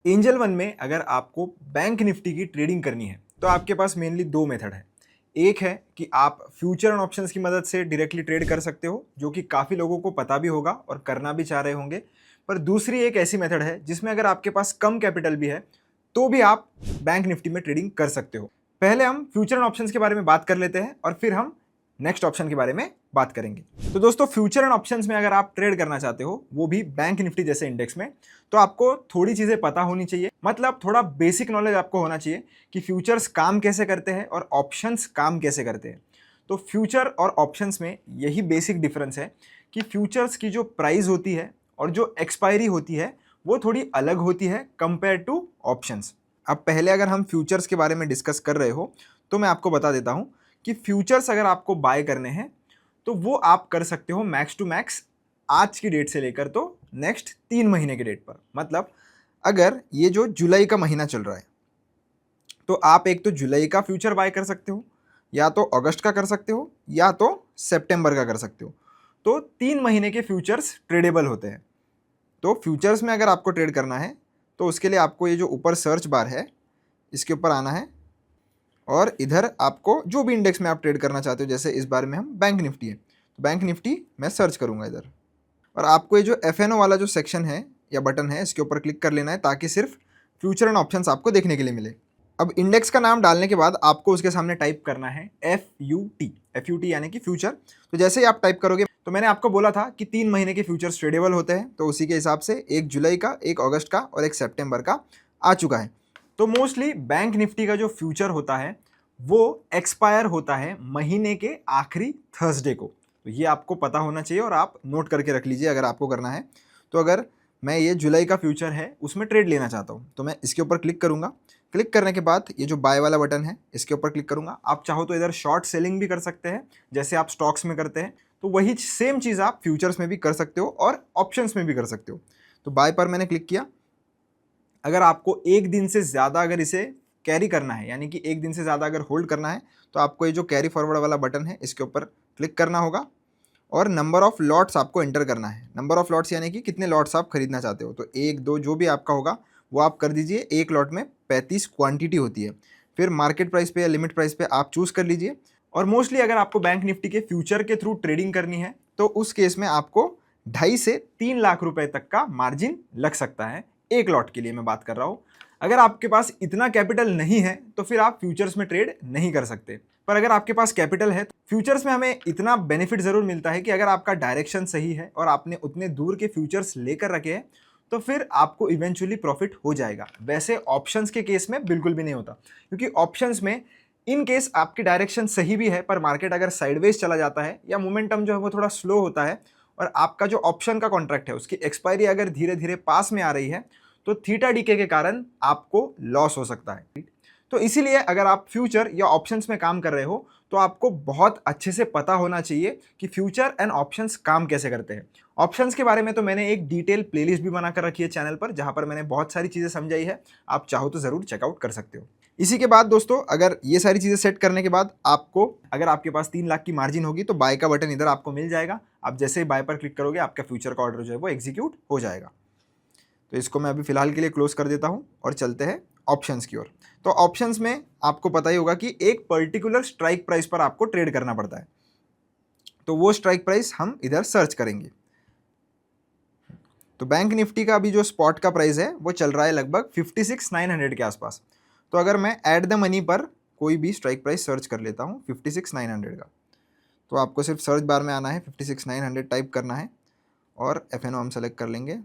Angel one में अगर आपको बैंक निफ्टी की ट्रेडिंग करनी है तो आपके पास मेनली दो मेथड है। एक है कि आप फ्यूचर एंड ऑप्शंस की मदद से डायरेक्टली ट्रेड कर सकते हो, जो कि काफ़ी लोगों को पता भी होगा और करना भी चाह रहे होंगे। पर दूसरी एक ऐसी मेथड है जिसमें अगर आपके पास कम कैपिटल भी है तो भी आप बैंक निफ्टी में ट्रेडिंग कर सकते हो। पहले हम फ्यूचर एंड ऑप्शंस के बारे में बात कर लेते हैं और फिर हम नेक्स्ट ऑप्शन के बारे में बात करेंगे। तो दोस्तों, फ्यूचर एंड ऑप्शंस में अगर आप ट्रेड करना चाहते हो, वो भी बैंक निफ्टी जैसे इंडेक्स में, तो आपको थोड़ी चीजें पता होनी चाहिए। मतलब थोड़ा बेसिक नॉलेज आपको होना चाहिए कि फ्यूचर्स काम कैसे करते हैं और ऑप्शंस काम कैसे करते हैं। तो फ्यूचर और ऑप्शंस में यही बेसिक डिफरेंस है कि फ्यूचर्स की जो प्राइस होती है और जो एक्सपायरी होती है वो थोड़ी अलग होती है कंपेयर टू ऑप्शंस। अब पहले अगर हम फ्यूचर्स के बारे में डिस्कस कर रहे हो तो मैं आपको बता देता हूं कि फ्यूचर्स अगर आपको बाय करने हैं तो वो आप कर सकते हो मैक्स टू मैक्स आज की डेट से लेकर तो नेक्स्ट 3 महीने के डेट पर। मतलब अगर ये जो जुलाई का महीना चल रहा है तो आप एक तो जुलाई का फ्यूचर बाय कर सकते हो, या तो अगस्त का कर सकते हो, या तो सितंबर का कर सकते हो। तो 3 महीने के फ्यूचर्स ट्रेडेबल होते हैं। तो फ्यूचर्स में अगर आपको ट्रेड करना है तो उसके लिए आपको ये जो ऊपर सर्च बार है इसके ऊपर आना है और इधर आपको जो भी इंडेक्स में आप ट्रेड करना चाहते हो, जैसे इस बार में हम बैंक निफ्टी है तो बैंक निफ्टी मैं सर्च करूंगा इधर। और आपको ये जो एफ वाला जो सेक्शन है या बटन है इसके ऊपर क्लिक कर लेना है ताकि सिर्फ फ्यूचर एंड ऑप्शंस आपको देखने के लिए मिले। अब इंडेक्स का नाम डालने के बाद आपको उसके सामने टाइप करना है FUT यानी कि फ्यूचर। तो जैसे ही आप टाइप करोगे, तो मैंने आपको बोला था कि 3 महीने के फ्यूचर्स ट्रेडेबल होते हैं, तो उसी के हिसाब से एक जुलाई का, एक अगस्त का और एक सितंबर का आ चुका है। तो मोस्टली बैंक निफ्टी का जो फ्यूचर होता है वो एक्सपायर होता है महीने के आखिरी थर्सडे को। तो ये आपको पता होना चाहिए और आप नोट करके रख लीजिए अगर आपको करना है। तो अगर मैं ये जुलाई का फ्यूचर है उसमें ट्रेड लेना चाहता हूँ तो मैं इसके ऊपर क्लिक करूँगा। क्लिक करने के बाद ये जो बाय वाला बटन है इसके ऊपर क्लिक करूँगा। आप चाहो तो इधर शॉर्ट सेलिंग भी कर सकते हैं जैसे आप स्टॉक्स में करते हैं, तो वही सेम चीज़ आप फ्यूचर्स में भी कर सकते हो और ऑप्शंस में भी कर सकते हो। तो बाय पर मैंने क्लिक किया। अगर आपको एक दिन से ज़्यादा अगर इसे कैरी करना है, यानी कि एक दिन से ज़्यादा अगर होल्ड करना है, तो आपको ये जो कैरी फॉरवर्ड वाला बटन है इसके ऊपर क्लिक करना होगा और नंबर ऑफ लॉट्स आपको एंटर करना है। नंबर ऑफ लॉट्स यानी कि कितने लॉट्स आप खरीदना चाहते हो, तो एक दो जो भी आपका होगा वो आप कर दीजिए। एक लॉट में 35 क्वांटिटी होती है। फिर मार्केट प्राइस पे या लिमिट प्राइस पे आप चूज़ कर लीजिए। और मोस्टली अगर आपको बैंक निफ्टी के फ्यूचर के थ्रू ट्रेडिंग करनी है तो उस केस में आपको 2.5 से 3 लाख रुपए तक का मार्जिन लग सकता है। एक लॉट के लिए मैं बात कर रहा हूँ। अगर आपके पास इतना कैपिटल नहीं है तो फिर आप फ्यूचर्स में ट्रेड नहीं कर सकते। पर अगर आपके पास कैपिटल है, फ्यूचर्स में हमें इतना बेनिफिट जरूर मिलता है कि अगर आपका डायरेक्शन सही है और आपने उतने दूर के फ्यूचर्स लेकर रखे हैं तो फिर आपको इवेंचुअली प्रॉफिट हो जाएगा। वैसे ऑप्शंस के केस में बिल्कुल भी नहीं होता, क्योंकि ऑप्शंस में इन केस आपकी डायरेक्शन सही भी है पर मार्केट अगर साइडवेज चला जाता है या मोमेंटम जो है वो थोड़ा स्लो होता है और आपका जो ऑप्शन का कॉन्ट्रैक्ट है उसकी एक्सपायरी अगर धीरे धीरे पास में आ रही है तो थीटा डीके के कारण आपको लॉस हो सकता है। तो इसीलिए अगर आप फ्यूचर या ऑप्शंस में काम कर रहे हो तो आपको बहुत अच्छे से पता होना चाहिए कि फ्यूचर एंड ऑप्शंस काम कैसे करते हैं। ऑप्शंस के बारे में तो मैंने एक डिटेल प्लेलिस्ट भी बनाकर रखी है चैनल पर, जहां पर मैंने बहुत सारी चीज़ें समझाई है। आप चाहो तो ज़रूर चेकआउट कर सकते हो। इसी के बाद दोस्तों, अगर ये सारी चीज़ें सेट करने के बाद आपको, अगर आपके पास 3 लाख की मार्जिन होगी तो बाय का बटन इधर आपको मिल जाएगा। आप जैसे ही बाय पर क्लिक करोगे आपका फ्यूचर का ऑर्डर जो है वो एग्जीक्यूट हो जाएगा। तो इसको मैं अभी फिलहाल के लिए क्लोज कर देता हूं और चलते हैं ऑप्शंस की ओर। तो ऑप्शंस में आपको पता ही होगा कि एक पर्टिकुलर स्ट्राइक प्राइस पर आपको ट्रेड करना पड़ता है। तो वो स्ट्राइक प्राइस हम इधर सर्च करेंगे। तो बैंक निफ्टी का अभी जो स्पॉट का प्राइस है वो चल रहा है लगभग 56,900 के आसपास। तो अगर मैं एट द मनी पर कोई भी स्ट्राइक प्राइस सर्च कर लेता हूँ 56,900 का, तो आपको सिर्फ सर्च बार में आना है, 56,900 टाइप करना है और FNO हम सेलेक्ट कर लेंगे।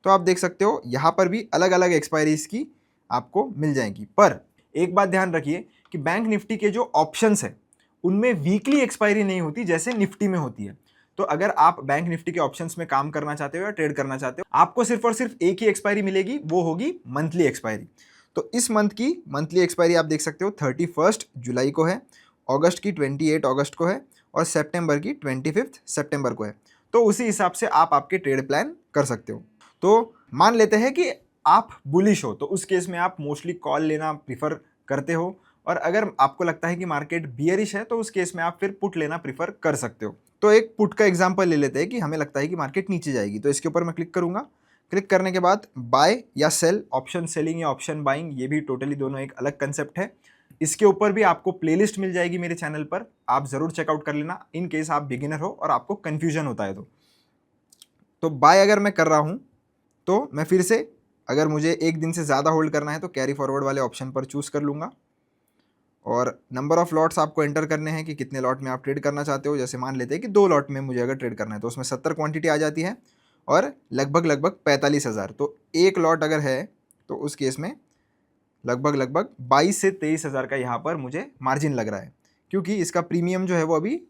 तो आप देख सकते हो यहाँ पर भी अलग अलग एक्सपायरीज की आपको मिल जाएगी। पर एक बात ध्यान रखिए कि बैंक निफ्टी के जो ऑप्शंस है उनमें वीकली एक्सपायरी नहीं होती जैसे निफ्टी में होती है। तो अगर आप बैंक निफ्टी के ऑप्शंस में काम करना चाहते हो या ट्रेड करना चाहते हो, आपको सिर्फ और सिर्फ एक ही एक्सपायरी मिलेगी, वो होगी मंथली एक्सपायरी। तो इस मंथ की मंथली एक्सपायरी आप देख सकते हो 31 जुलाई को है, अगस्त की 28 अगस्त को है और सितंबर की 25 सितंबर को है। तो उसी हिसाब से आप आपके ट्रेड प्लान कर सकते हो। तो मान लेते हैं कि आप बुलिश हो, तो उस केस में आप मोस्टली कॉल लेना प्रीफर करते हो, और अगर आपको लगता है कि मार्केट बियरिश है तो उस केस में आप फिर पुट लेना प्रीफर कर सकते हो। तो एक पुट का एग्जांपल ले लेते हैं कि हमें लगता है कि मार्केट नीचे जाएगी, तो इसके ऊपर मैं क्लिक करूंगा। क्लिक करने के बाद बाय या सेल, ऑप्शन सेलिंग या ऑप्शन बाइंग, ये भी टोटली दोनों एक अलग कंसेप्ट है। इसके ऊपर भी आपको प्लेलिस्ट मिल जाएगी मेरे चैनल पर, आप ज़रूर चेकआउट कर लेना इन केस आप बिगिनर हो और आपको कन्फ्यूजन होता है तो बाय अगर मैं कर रहा हूँ तो मैं फिर से, अगर मुझे एक दिन से ज़्यादा होल्ड करना है तो कैरी फॉरवर्ड वाले ऑप्शन पर चूज़ कर लूँगा और नंबर ऑफ़ लॉट्स आपको एंटर करने हैं कि कितने लॉट में आप ट्रेड करना चाहते हो। जैसे मान लेते हैं कि 2 लॉट में मुझे अगर ट्रेड करना है तो उसमें 70 क्वांटिटी आ जाती है और लगभग 45,000। तो एक लॉट अगर है तो उस केस में लगभग 22 से 23,000 का यहाँ पर मुझे मार्जिन लग रहा है, क्योंकि इसका प्रीमियम जो है वो अभी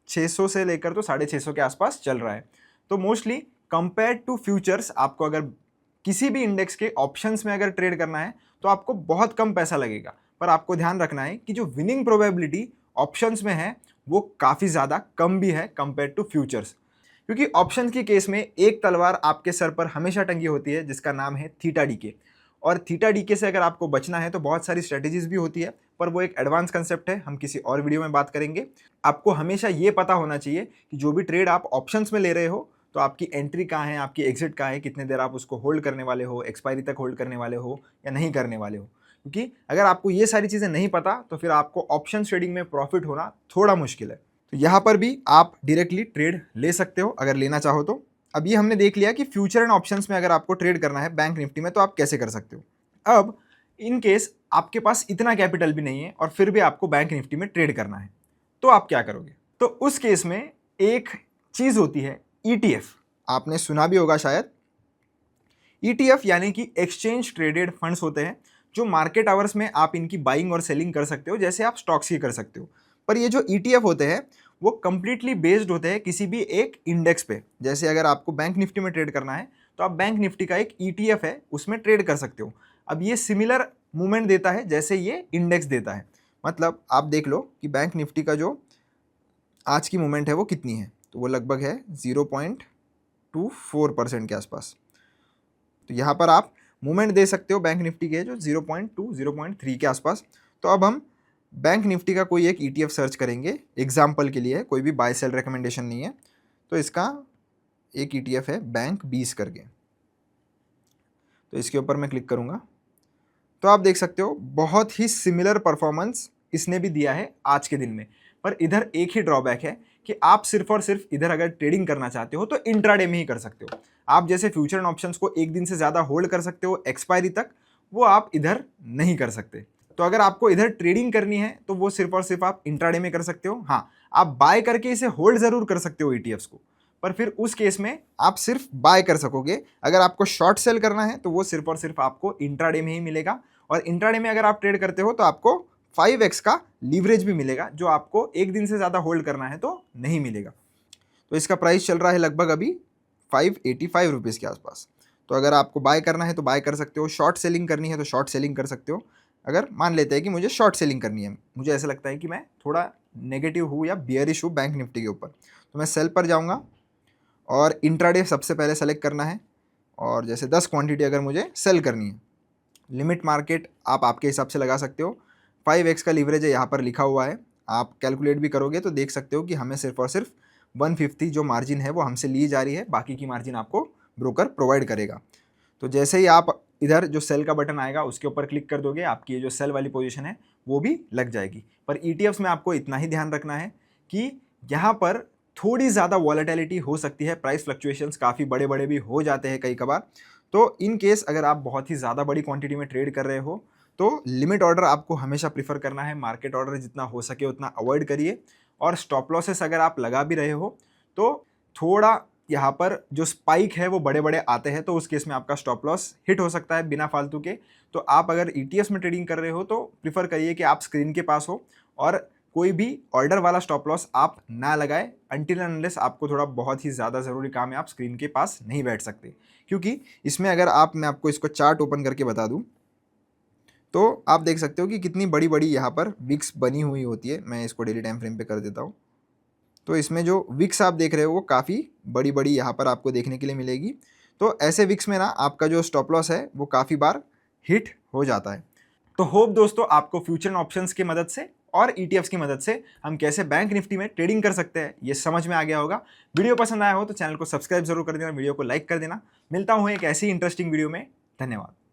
600 से लेकर तो 650 के आसपास चल रहा है। तो मोस्टली कंपेयर टू फ्यूचर्स, आपको अगर किसी भी इंडेक्स के ऑप्शंस में अगर ट्रेड करना है तो आपको बहुत कम पैसा लगेगा, पर आपको ध्यान रखना है कि जो विनिंग प्रोबेबिलिटी ऑप्शंस में है वो काफ़ी ज़्यादा कम भी है कंपेयर टू फ्यूचर्स, क्योंकि ऑप्शंस के केस में एक तलवार आपके सर पर हमेशा टंगी होती है जिसका नाम है थीटा डीके। और थीटा डीके से अगर आपको बचना है तो बहुत सारी स्ट्रेटेजीज भी होती है, पर वो एक एडवांस कंसेप्ट है, हम किसी और वीडियो में बात करेंगे। आपको हमेशा ये पता होना चाहिए कि जो भी ट्रेड आप ऑप्शंस में ले रहे हो तो आपकी एंट्री कहाँ है, आपकी एग्जिट कहाँ है, कितने देर आप उसको होल्ड करने वाले हो, एक्सपायरी तक होल्ड करने वाले हो या नहीं करने वाले हो। क्योंकि अगर आपको ये सारी चीज़ें नहीं पता तो फिर आपको ऑप्शन ट्रेडिंग में प्रॉफिट होना थोड़ा मुश्किल है। तो यहाँ पर भी आप डायरेक्टली ट्रेड ले सकते हो अगर लेना चाहो तो। अब ये हमने देख लिया कि फ्यूचर एंड ऑप्शंस में अगर आपको ट्रेड करना है बैंक निफ्टी में तो आप कैसे कर सकते हो। अब इन केस आपके पास इतना कैपिटल भी नहीं है और फिर भी आपको बैंक निफ्टी में ट्रेड करना है तो आप क्या करोगे। तो उस केस में एक चीज़ होती है ETF, आपने सुना भी होगा शायद। ETF यानी कि एक्सचेंज ट्रेडेड फंड्स होते हैं जो मार्केट आवर्स में आप इनकी बाइंग और सेलिंग कर सकते हो, जैसे आप स्टॉक्स की कर सकते हो। पर ये जो ETF होते हैं वो कंप्लीटली बेस्ड होते हैं किसी भी एक इंडेक्स पे। जैसे अगर आपको बैंक निफ्टी में ट्रेड करना है तो आप बैंक निफ्टी का एक ETF है उसमें ट्रेड कर सकते हो। अब ये सिमिलर मूवमेंट देता है जैसे ये इंडेक्स देता है। मतलब आप देख लो कि बैंक निफ्टी का जो आज की मूवमेंट है वो कितनी है, तो वो लगभग है 0.24% के आसपास। तो यहाँ पर आप मूवमेंट दे सकते हो बैंक निफ्टी के जो 0.2 0.3 के आसपास। तो अब हम बैंक निफ्टी का कोई एक ETF सर्च करेंगे एग्जाम्पल के लिए, कोई भी बाय सेल रिकमेंडेशन नहीं है। तो इसका एक ETF है बैंक 20 करके, तो इसके ऊपर मैं क्लिक करूँगा तो आप देख सकते हो बहुत ही सिमिलर परफॉर्मेंस इसने भी दिया है आज के दिन में। पर इधर एक ही ड्रॉबैक है कि आप सिर्फ और सिर्फ इधर अगर ट्रेडिंग करना चाहते हो तो इंट्राडे में ही कर सकते हो। आप जैसे फ्यूचर एंड ऑप्शंस को एक दिन से ज़्यादा होल्ड कर सकते हो एक्सपायरी तक, वो आप इधर नहीं कर सकते। तो अगर आपको इधर ट्रेडिंग करनी है तो वो सिर्फ और सिर्फ आप इंट्राडे में कर सकते हो। हाँ, आप बाय करके इसे होल्ड ज़रूर कर सकते हो ETFs को, पर फिर उस केस में आप सिर्फ बाय कर सकोगे। अगर आपको शॉर्ट सेल करना है तो वो सिर्फ और सिर्फ आपको इंट्राडे में ही मिलेगा, और इंट्राडे में अगर आप ट्रेड करते हो तो आपको 5x का लीवरेज भी मिलेगा जो आपको एक दिन से ज़्यादा होल्ड करना है तो नहीं मिलेगा। तो इसका प्राइस चल रहा है लगभग अभी 585 रुपीज़ के आसपास। तो अगर आपको बाय करना है तो बाय कर सकते हो, शॉर्ट सेलिंग करनी है तो शॉर्ट सेलिंग कर सकते हो। अगर मान लेते हैं कि मुझे शॉर्ट सेलिंग करनी है, मुझे ऐसा लगता है कि मैं थोड़ा नेगेटिव हूँ या बियरिश हूँ बैंक निफ्टी के ऊपर, तो मैं सेल पर जाऊँगा और इंट्राडे सबसे पहले सेलेक्ट करना है। और जैसे 10 क्वांटिटी अगर मुझे सेल करनी है, लिमिट मार्केट आप आपके हिसाब से लगा सकते हो। 5x का लीवरेज है यहाँ पर लिखा हुआ है, आप कैलकुलेट भी करोगे तो देख सकते हो कि हमें सिर्फ और सिर्फ 150 जो मार्जिन है वो हमसे ली जा रही है, बाकी की मार्जिन आपको ब्रोकर प्रोवाइड करेगा। तो जैसे ही आप इधर जो सेल का बटन आएगा उसके ऊपर क्लिक कर दोगे, आपकी ये जो सेल वाली पोजीशन है वो भी लग जाएगी। पर ETFs में आपको इतना ही ध्यान रखना है कि यहाँ पर थोड़ी ज़्यादा वॉलेटिलिटी हो सकती है, प्राइस फ्लक्चुएशंस काफ़ी बड़े बड़े भी हो जाते हैं कई कबार। तो इन केस अगर आप बहुत ही ज़्यादा बड़ी क्वांटिटी में ट्रेड कर रहे हो तो लिमिट ऑर्डर आपको हमेशा प्रीफर करना है, मार्केट ऑर्डर जितना हो सके उतना अवॉइड करिए। और स्टॉप लॉसेस अगर आप लगा भी रहे हो तो थोड़ा यहाँ पर जो स्पाइक है वो बड़े बड़े आते हैं, तो उस केस में आपका स्टॉप लॉस हिट हो सकता है बिना फालतू के। तो आप अगर ETFs में ट्रेडिंग कर रहे हो तो प्रीफर करिए कि आप स्क्रीन के पास हो और कोई भी ऑर्डर वाला स्टॉप लॉस आप ना लगाए अनटिल अनलेस आपको थोड़ा बहुत ही ज़्यादा ज़रूरी काम है, आप स्क्रीन के पास नहीं बैठ सकते। क्योंकि इसमें अगर मैं आपको इसको चार्ट ओपन करके बता दूं तो आप देख सकते हो कि कितनी बड़ी बड़ी यहाँ पर विक्स बनी हुई होती है। मैं इसको डेली टाइम फ्रेम पे कर देता हूँ, तो इसमें जो विक्स आप देख रहे हो वो काफ़ी बड़ी बड़ी यहाँ पर आपको देखने के लिए मिलेगी। तो ऐसे विक्स में ना आपका जो स्टॉप लॉस है वो काफ़ी बार हिट हो जाता है। तो होप दोस्तों आपको फ्यूचर ऑप्शंस की मदद से और ETFs की मदद से हम कैसे बैंक निफ्टी में ट्रेडिंग कर सकते हैं ये समझ में आ गया होगा। वीडियो पसंद आया हो तो चैनल को सब्सक्राइब जरूर कर देना, वीडियो को लाइक कर देना। मिलता हूँ एक ऐसी इंटरेस्टिंग वीडियो में। धन्यवाद।